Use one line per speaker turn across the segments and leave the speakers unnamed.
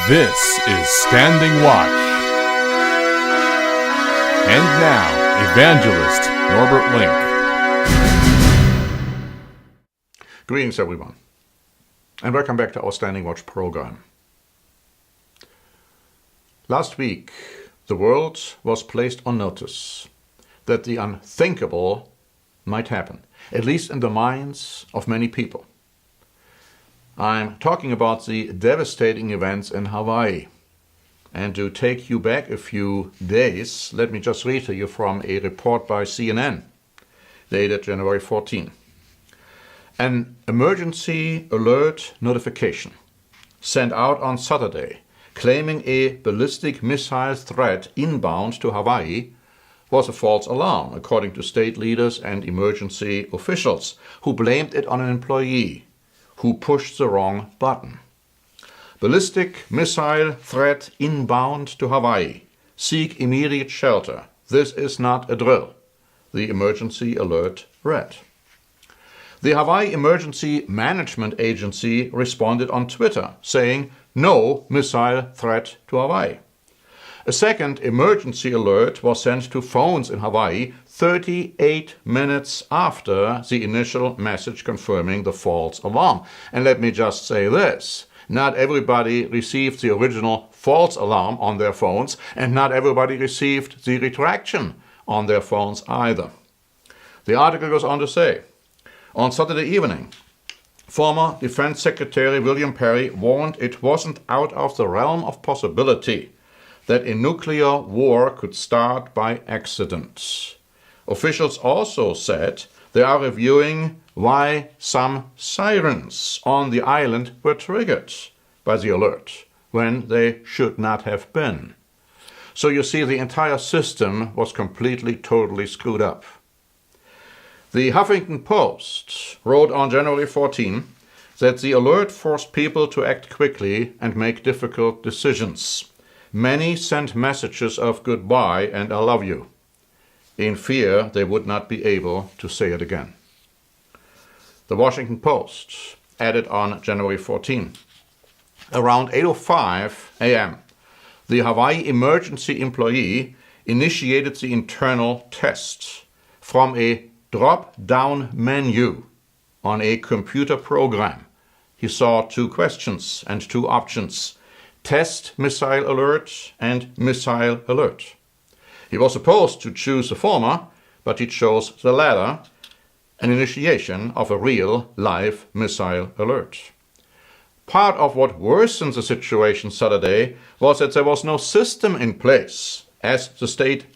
This is Standing Watch. And now, Evangelist Norbert Link.
Greetings, everyone, and welcome back to our Standing Watch program. Last week, the world was placed on notice that the unthinkable might happen, at least in the minds of many people. I'm talking about the devastating events in Hawaii. And to take you back a few days, let me just read to you from a report by CNN, dated January 14. An emergency alert notification sent out on Saturday claiming a ballistic missile threat inbound to Hawaii was a false alarm, according to state leaders and emergency officials, who blamed it on an employee who pushed the wrong button. Ballistic missile threat inbound to Hawaii. Seek immediate shelter. This is not a drill, the emergency alert read. The Hawaii Emergency Management Agency responded on Twitter, saying no missile threat to Hawaii. A second emergency alert was sent to phones in Hawaii 38 minutes after the initial message confirming the false alarm. And let me just say this. Not everybody received the original false alarm on their phones, and not everybody received the retraction on their phones either. The article goes on to say, on Saturday evening, former Defense Secretary William Perry warned it wasn't out of the realm of possibility that a nuclear war could start by accident. Officials also said they are reviewing why some sirens on the island were triggered by the alert when they should not have been. So you see, the entire system was completely, totally screwed up. The Huffington Post wrote on January 14 that the alert forced people to act quickly and make difficult decisions. Many sent messages of goodbye and I love you, in fear they would not be able to say it again. The Washington Post added on January 14, around 8:05 a.m., the Hawaii emergency employee initiated the internal test from a drop-down menu on a computer program. He saw two questions and two options: test missile alert and missile alert. He was supposed to choose the former, but he chose the latter, an initiation of a real live missile alert. Part of what worsened the situation Saturday was that there was no system in place at the state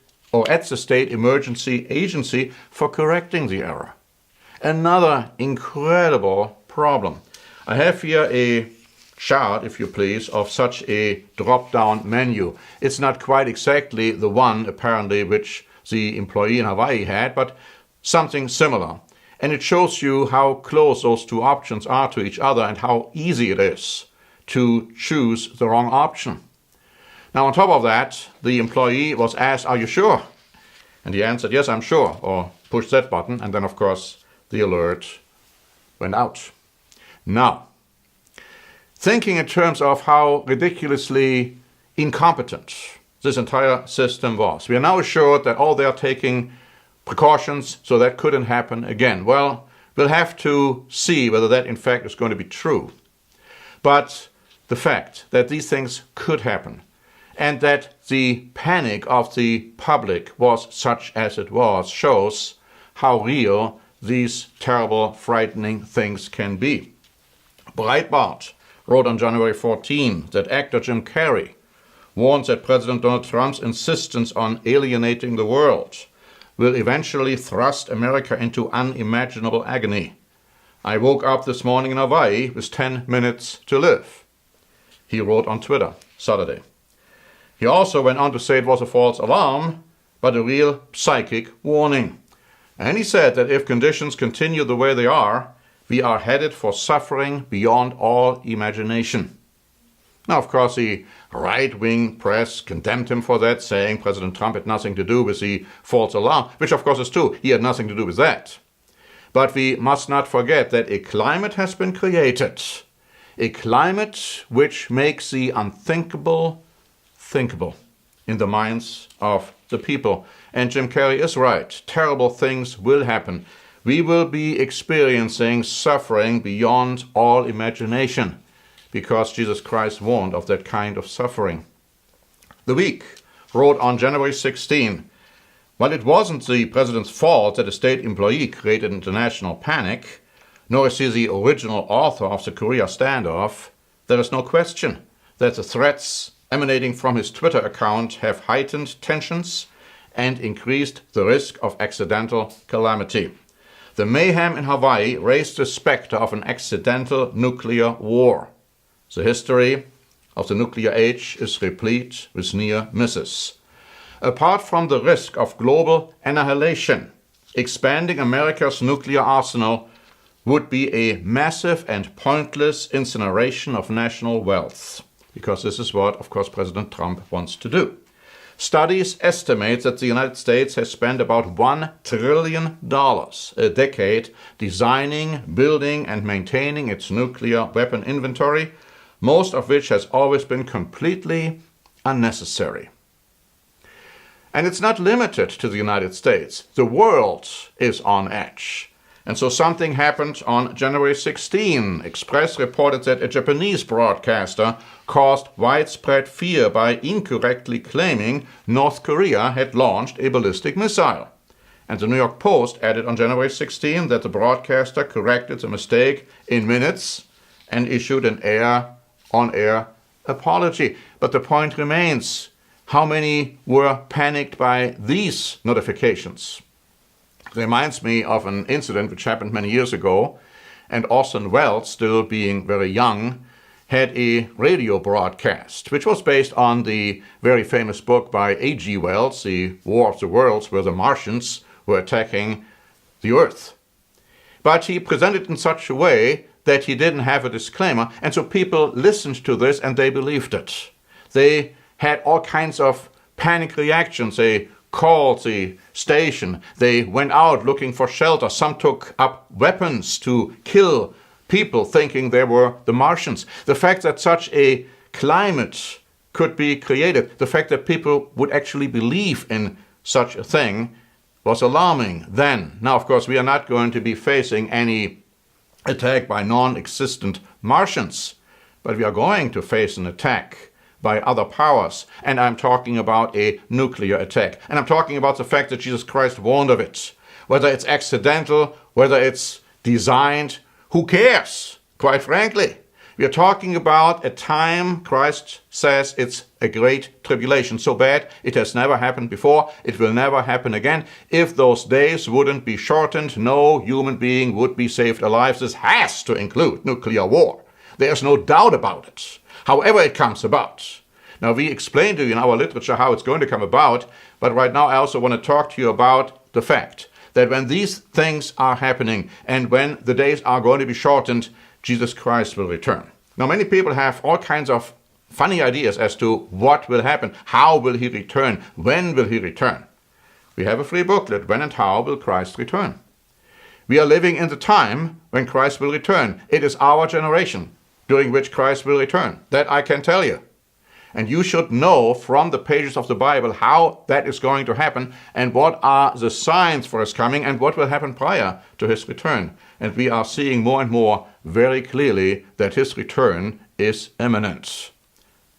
emergency agency for correcting the error. Another incredible problem. I have here a chart, if you please, of such a drop-down menu. It's not quite exactly the one, apparently, which the employee in Hawaii had, but something similar. And it shows you how close those two options are to each other and how easy it is to choose the wrong option. Now, on top of that, the employee was asked, "Are you sure?" And he answered, "Yes, I'm sure," or push that button, and then, of course, the alert went out. Now, thinking in terms of how ridiculously incompetent this entire system was, we are now assured that, they are taking precautions so that couldn't happen again. Well, we'll have to see whether that in fact is going to be true. But the fact that these things could happen and that the panic of the public was such as it was shows how real these terrible, frightening things can be. Breitbart wrote on January 14 that actor Jim Carrey warns that President Donald Trump's insistence on alienating the world will eventually thrust America into unimaginable agony. "I woke up this morning in Hawaii with 10 minutes to live," he wrote on Twitter Saturday. He also went on to say it was a false alarm, but a real psychic warning. And he said that if conditions continue the way they are, we are headed for suffering beyond all imagination. Now, of course, the right-wing press condemned him for that, saying President Trump had nothing to do with the false alarm, which of course is true. He had nothing to do with that. But we must not forget that a climate has been created a climate which makes the unthinkable thinkable in the minds of the people. And Jim Carrey is right. Terrible things will happen. We will be experiencing suffering beyond all imagination because Jesus Christ warned of that kind of suffering. The Week wrote on January 16, while it wasn't the president's fault that a state employee created international panic, nor is he the original author of the Korea standoff, there is no question that the threats emanating from his Twitter account have heightened tensions and increased the risk of accidental calamity. The mayhem in Hawaii raised the specter of an accidental nuclear war. The history of the nuclear age is replete with near misses. Apart from the risk of global annihilation, expanding America's nuclear arsenal would be a massive and pointless incineration of national wealth, because this is what, of course, President Trump wants to do. Studies estimate that the United States has spent about $1 trillion a decade designing, building, and maintaining its nuclear weapon inventory, most of which has always been completely unnecessary. And it's not limited to the United States. The world is on edge. And so something happened on January 16. Express reported that a Japanese broadcaster caused widespread fear by incorrectly claiming North Korea had launched a ballistic missile. And the New York Post added on January 16 that the broadcaster corrected the mistake in minutes and issued an on-air apology. But the point remains, how many were panicked by these notifications? It reminds me of an incident which happened many years ago, and Orson Welles, still being very young, had a radio broadcast, which was based on the very famous book by A.G. Wells, The War of the Worlds, where the Martians were attacking the Earth. But he presented it in such a way that he didn't have a disclaimer, and so people listened to this and they believed it. They had all kinds of panic reactions. They called the station. They went out looking for shelter. Some took up weapons to kill people thinking they were the Martians. The fact that such a climate could be created, the fact that people would actually believe in such a thing was alarming then. Now, of course, we are not going to be facing any attack by non-existent Martians, but we are going to face an attack by other powers, and I'm talking about a nuclear attack. And I'm talking about the fact that Jesus Christ warned of it. Whether it's accidental, whether it's designed, who cares? Quite frankly. We are talking about a time, Christ says, it's a great tribulation. So bad, it has never happened before. It will never happen again. If those days wouldn't be shortened, no human being would be saved alive. This has to include nuclear war. There's no doubt about it. However it comes about. Now, we explained to you in our literature how it's going to come about, but right now I also want to talk to you about the fact that when these things are happening and when the days are going to be shortened, Jesus Christ will return. Now, many people have all kinds of funny ideas as to what will happen. How will he return? When will he return? We have a free booklet, When and How Will Christ Return? We are living in the time when Christ will return. It is our generation during which Christ will return. That I can tell you. And you should know from the pages of the Bible how that is going to happen and what are the signs for his coming and what will happen prior to his return. And we are seeing more and more very clearly that his return is imminent.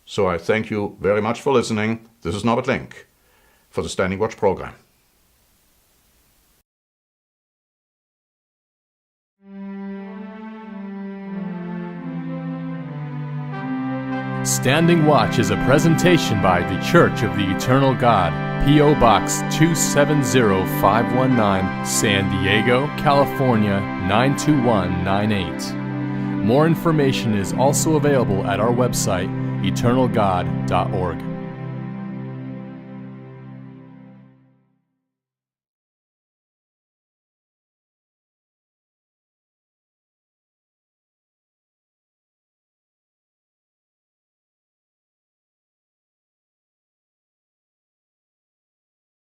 So I thank you very much for listening. This is Norbert Link for the Standing Watch program.
Standing Watch is a presentation by The Church of the Eternal God, P.O. Box 270519, San Diego, California 92198. More information is also available at our website, eternalgod.org.